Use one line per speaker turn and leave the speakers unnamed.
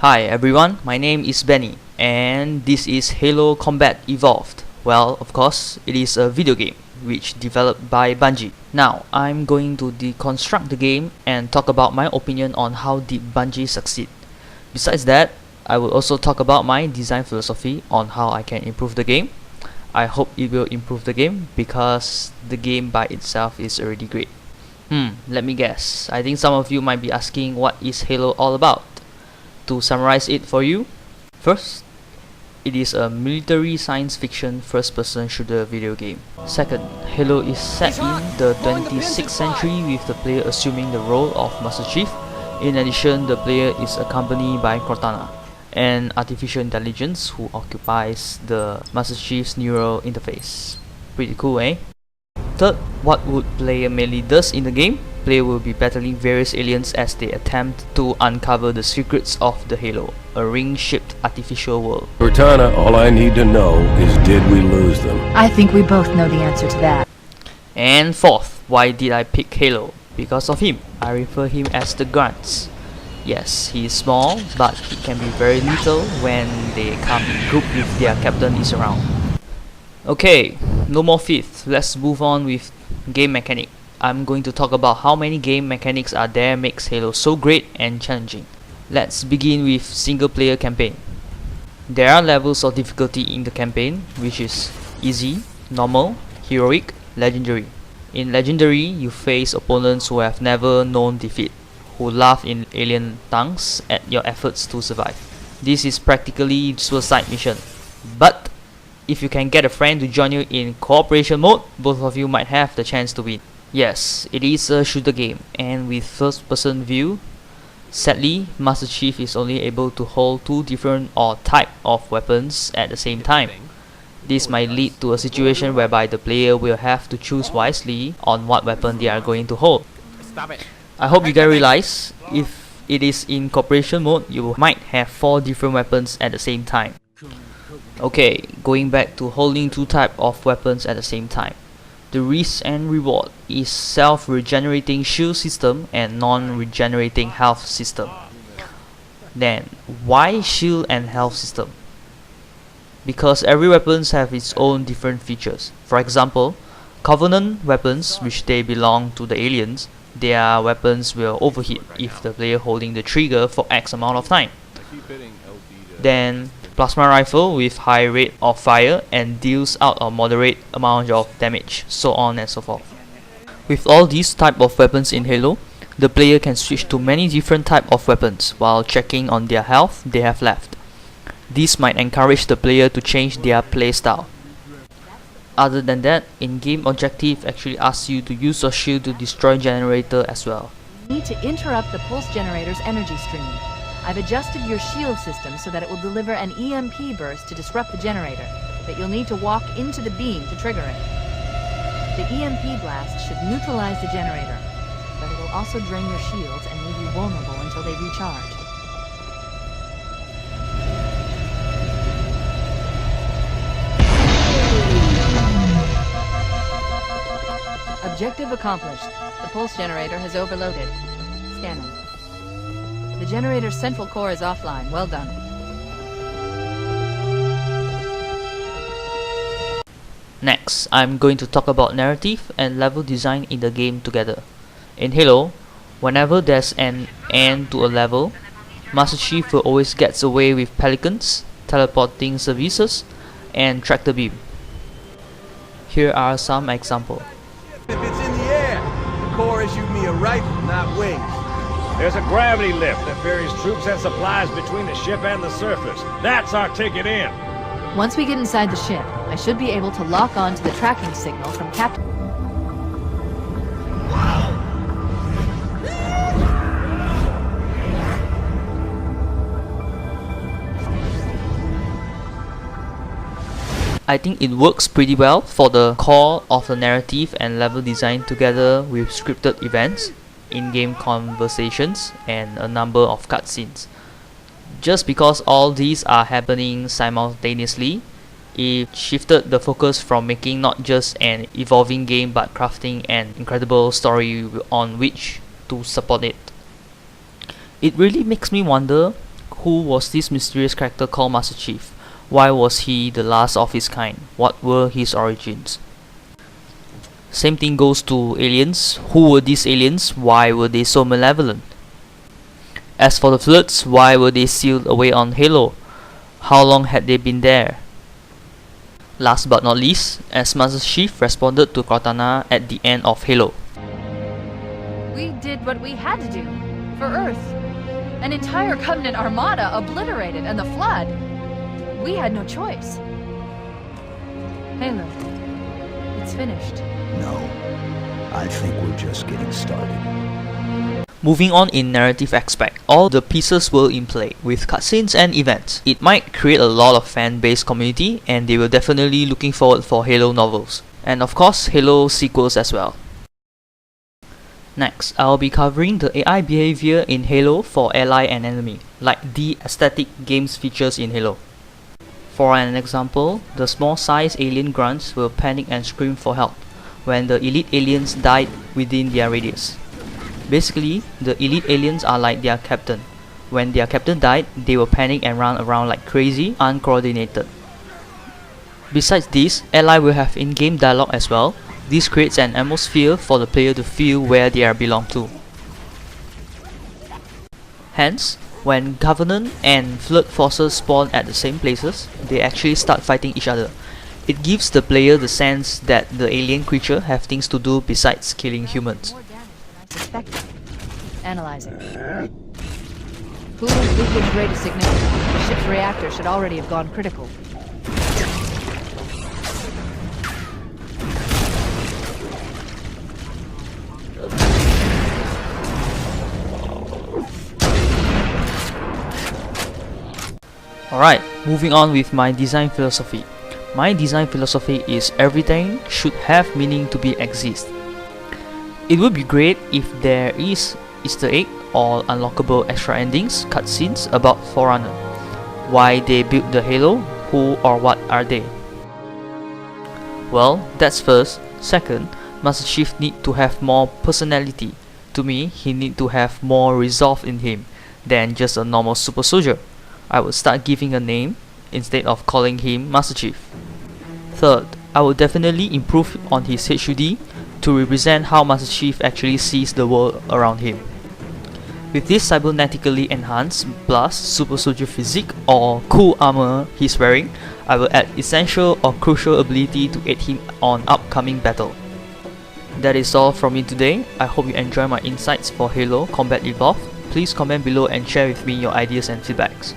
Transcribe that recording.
Hi everyone, my name is Benny and this is Halo Combat Evolved. Well, of course, it is a video game which developed by Bungie. Now, I'm going to deconstruct the game and talk about my opinion on how did Bungie succeed. Besides that, I will also talk about my design philosophy on how I can improve the game. I hope it will improve the game because the game by itself is already great. Let me guess. I think some of you might be asking what is Halo all about. To summarize it for you, first, it is a military science fiction first-person shooter video game. Second, Halo is set in the 26th century with the player assuming the role of Master Chief. In addition, the player is accompanied by Cortana, an artificial intelligence who occupies the Master Chief's neural interface. Pretty cool, eh? Third, what would player mainly does in the game? Player will be battling various aliens as they attempt to uncover the secrets of the Halo, a ring-shaped artificial world.
Cortana, all I need to know is did we lose them?
I think we both know the answer to that.
And fourth, why did I pick Halo? Because of him. I refer him as the Grunts. Yes, he is small, but he can be very little when they come in group if their captain is around. Okay, no more fifth. Let's move on with game mechanic. I'm going to talk about how many game mechanics are there makes Halo so great and challenging. Let's begin with single player campaign. There are levels of difficulty in the campaign, which is easy, normal, heroic, legendary. In legendary, you face opponents who have never known defeat, who laugh in alien tongues at your efforts to survive. This is practically suicide mission, but if you can get a friend to join you in cooperation mode, both of you might have the chance to win. Yes, it is a shooter game, and with first person view, sadly, Master Chief is only able to hold two different or type of weapons at the same time. This might lead to a situation whereby the player will have to choose wisely on what weapon they are going to hold. I hope you guys realize, if it is in cooperation mode, you might have 4 different weapons at the same time. Okay, going back to holding 2 types of weapons at the same time. The risk and reward is self-regenerating shield system and non-regenerating health system. Then, why shield and health system? Because every weapon has its own different features. For example, Covenant weapons, which they belong to the aliens, their weapons will overheat if the player holding the trigger for X amount of time. Then, plasma rifle with high rate of fire and deals out a moderate amount of damage, so on and so forth. With all these type of weapons in Halo, the player can switch to many different type of weapons while checking on their health they have left. This might encourage the player to change their playstyle. Other than that, in-game objective actually asks you to use your shield to destroy generator as well.
You need to interrupt the pulse generator's energy stream. I've adjusted your shield system so that it will deliver an EMP burst to disrupt the generator, but you'll need to walk into the beam to trigger it. The EMP blast should neutralize the generator, but it will also drain your shields and leave you vulnerable until they recharge. Objective accomplished. The pulse generator has overloaded. Scanning. The generator's central core is offline. Well done.
Next, I'm going to talk about narrative and level design in the game together. In Halo, whenever there's an end to a level, Master Chief will always get away with pelicans, teleporting services, and tractor beam. Here are some examples.
If it's in the air, the Corps issued me a rifle, not wings.
There's a gravity lift that ferries troops and supplies between the ship and the surface. That's our ticket in.
Once we get inside the ship, I should be able to lock on to the tracking signal from Captain.
I think it works pretty well for the core of the narrative and level design together with scripted events, in-game conversations, and a number of cutscenes. Just because all these are happening simultaneously, it shifted the focus from making not just an evolving game but crafting an incredible story on which to support it. It really makes me wonder Who was this mysterious character called Master Chief? Why was he the last of his kind? What were his origins? Same thing goes to aliens. Who were these aliens? Why were they so malevolent? As for the floods, why were they sealed away on Halo? How long had they been there? Last but not least, as Master Chief responded to Cortana at the end of Halo.
We did what we had to do. For Earth. An entire Covenant armada obliterated, and the Flood. We had no choice. Halo. It's finished.
No. I think we're just getting started.
Moving on in narrative aspect, all the pieces were in play, with cutscenes and events. It might create a lot of fan-based community, and they were definitely looking forward for Halo novels. And of course, Halo sequels as well. Next, I'll be covering the AI behavior in Halo for ally and enemy, like the aesthetic games features in Halo. For an example, the small-sized alien grunts will panic and scream for help when the elite aliens died within their radius. Basically, the elite aliens are like their captain. When their captain died, they will panic and run around like crazy, uncoordinated. Besides this, ally will have in-game dialogue as well. This creates an atmosphere for the player to feel where they are belong to. Hence, when Covenant and Flood forces spawn at the same places, they actually start fighting each other. It gives the player the sense that the alien creature have things to do besides killing humans.
More damage than I suspected. Analyzing. Coolant leakage rate is significant. The ship's reactor should already have gone critical.
Alright, moving on with my design philosophy. My design philosophy is everything should have meaning to be exist. It would be great if there is Easter egg or unlockable extra endings, cutscenes about Forerunner. Why they built the Halo, who or what are they? Well, that's first. Second, Master Chief need to have more personality. To me, he need to have more resolve in him than just a normal super soldier. I would start giving a name instead of calling him Master Chief. Third, I would definitely improve on his HUD to represent how Master Chief actually sees the world around him. With this cybernetically enhanced plus super soldier physique or cool armor he's wearing, I will add essential or crucial ability to aid him on upcoming battle. That is all from me today. I hope you enjoy my insights for Halo Combat Evolved. Please comment below and share with me your ideas and feedbacks.